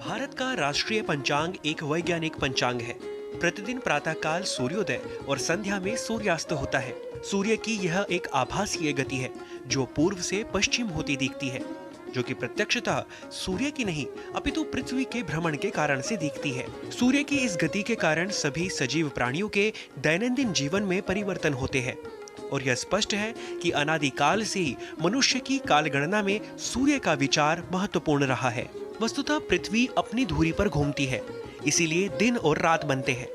भारत का राष्ट्रीय पंचांग एक वैज्ञानिक पंचांग है। प्रतिदिन प्रातःकाल सूर्योदय और संध्या में सूर्यास्त होता है। सूर्य की यह एक आभासीय गति है जो पूर्व से पश्चिम होती दिखती है, जो कि प्रत्यक्षतः सूर्य की नहीं अपितु पृथ्वी के भ्रमण के कारण से दिखती है। सूर्य की इस गति के कारण सभी सजीव प्राणियों के दैनंदिन जीवन में परिवर्तन होते हैं और यह स्पष्ट है कि अनादिकाल से ही मनुष्य की कालगणना में सूर्य का विचार महत्वपूर्ण रहा है। वस्तुतः पृथ्वी अपनी धुरी पर घूमती है, इसीलिए दिन और रात बनते हैं।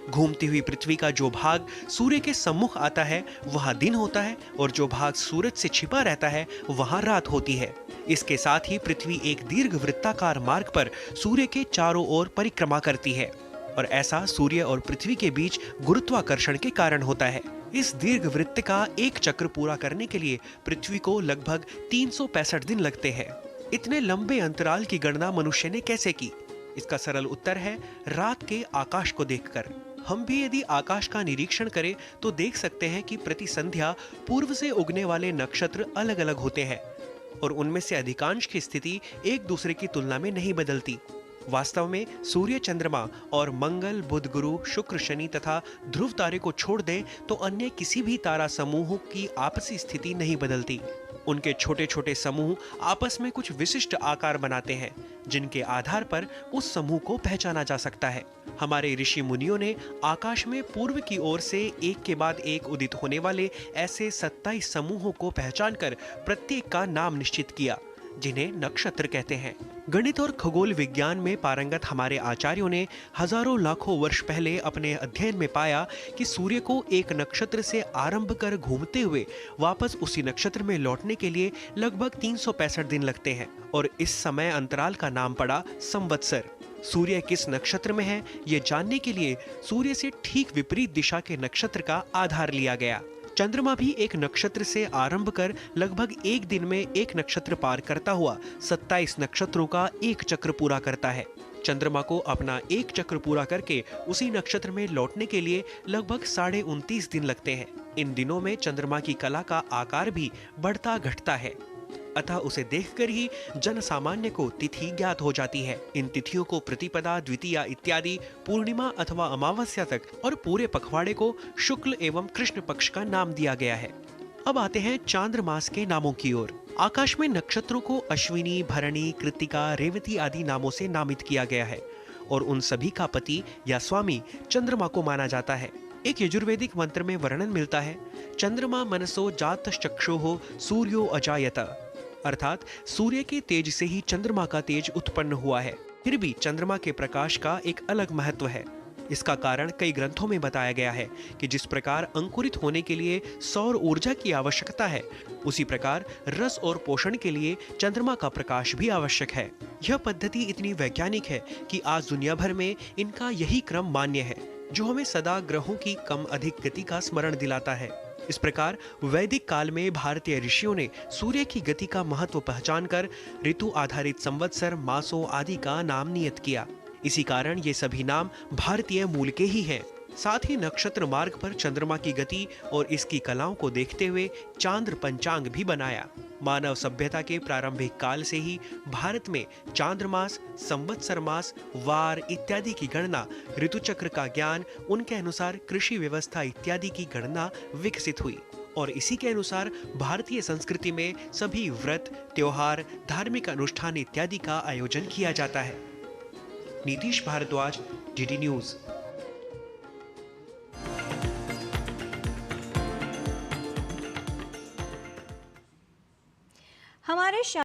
घूमती हुई पृथ्वी का जो भाग सूर्य के सम्मुख आता है वहां दिन होता है और जो भाग सूरज से छिपा रहता है वहां रात होती है। इसके साथ ही पृथ्वी एक दीर्घ वृत्ताकार मार्ग पर सूर्य के चारों ओर परिक्रमा करती है और ऐसा सूर्य और पृथ्वी के बीच गुरुत्वाकर्षण के कारण होता है। इस दीर्घ वृत्त का एक चक्र पूरा करने के लिए पृथ्वी को लगभग 365 दिन लगते हैं। इतने लंबे अंतराल की गणना मनुष्य ने कैसे की? इसका सरल उत्तर है रात के आकाश को देखकर। हम भी यदि आकाश का निरीक्षण करें तो देख सकते हैं कि प्रति संध्या पूर्व से उगने वाले नक्षत्र अलग अलग होते हैं और उनमें से अधिकांश की स्थिति एक दूसरे की तुलना में नहीं बदलती। वास्तव में सूर्य, चंद्रमा और मंगल, बुध, गुरु, शुक्र, शनि तथा ध्रुव तारे को छोड़ दें तो अन्य किसी भी तारा समूह की आपसी स्थिति नहीं बदलती। उनके छोटे छोटे समूह आपस में कुछ विशिष्ट आकार बनाते हैं जिनके आधार पर उस समूह को पहचाना जा सकता है। हमारे ऋषि मुनियों ने आकाश में पूर्व की ओर से एक के बाद एक उदित होने वाले ऐसे 27 समूहों को पहचानकर प्रत्येक का नाम निश्चित किया, जिन्हें नक्षत्र कहते हैं। गणित और खगोल विज्ञान में पारंगत हमारे आचार्यों ने हजारों लाखों वर्ष पहले अपने अध्ययन में पाया कि सूर्य को एक नक्षत्र से आरंभ कर घूमते हुए वापस उसी नक्षत्र में लौटने के लिए लगभग 365 दिन लगते हैं और इस समय अंतराल का नाम पड़ा संवत्सर। सूर्य किस नक्षत्र में है ये जानने के लिए सूर्य से ठीक विपरीत दिशा के नक्षत्र का आधार लिया गया। चंद्रमा भी एक नक्षत्र से आरंभ कर लगभग एक दिन में एक नक्षत्र पार करता हुआ 27 नक्षत्रों का एक चक्र पूरा करता है। चंद्रमा को अपना एक चक्र पूरा करके उसी नक्षत्र में लौटने के लिए लगभग 29.5 दिन लगते हैं। इन दिनों में चंद्रमा की कला का आकार भी बढ़ता घटता है, अतः उसे देखकर ही जन सामान्य को तिथि ज्ञात हो जाती है। इन तिथियों को प्रतिपदा, द्वितीया इत्यादि, पूर्णिमा अथवा अमावस्या तक और पूरे पखवाड़े को शुक्ल एवं कृष्ण पक्ष का नाम दिया गया है। अब आते हैं चांद्रमास के नामों की ओर। आकाश में नक्षत्रों को अश्विनी, भरणी, कृत्तिका, रेवती आदि नामों से नामित किया गया है और उन सभी का पति या स्वामी चंद्रमा को माना जाता है। एक यजुर्वेदिक मंत्र में वर्णन मिलता है, चंद्रमा मनसो जातश्चक्षुः सूर्यो अजायत, अर्थात सूर्य के तेज से ही चंद्रमा का तेज उत्पन्न हुआ है। फिर भी चंद्रमा के प्रकाश का एक अलग महत्व है। इसका कारण कई ग्रंथों में बताया गया है कि जिस प्रकार अंकुरित होने के लिए सौर ऊर्जा की आवश्यकता है, उसी प्रकार रस और पोषण के लिए चंद्रमा का प्रकाश भी आवश्यक है। यह पद्धति इतनी वैज्ञानिक है कि आज दुनिया भर में इनका यही क्रम मान्य है, जो हमें सदा ग्रहों की कम अधिक गति का स्मरण दिलाता है। इस प्रकार वैदिक काल में भारतीय ऋषियों ने सूर्य की गति का महत्व पहचानकर ऋतु आधारित संवत्सर, मासों आदि का नाम नियत किया। इसी कारण ये सभी नाम भारतीय मूल के ही हैं। साथ ही नक्षत्र मार्ग पर चंद्रमा की गति और इसकी कलाओं को देखते हुए चांद्र पंचांग भी बनाया। मानव सभ्यता के प्रारंभिक काल से ही भारत में चांद्रमास, संवत्सर मास, वार इत्यादि की गणना, ऋतुचक्र का ज्ञान, उनके अनुसार कृषि व्यवस्था इत्यादि की गणना विकसित हुई और इसी के अनुसार भारतीय संस्कृति में सभी व्रत, त्योहार, धार्मिक अनुष्ठान इत्यादि का आयोजन किया जाता है। Nitish Bharadwaj, DD news. हमारे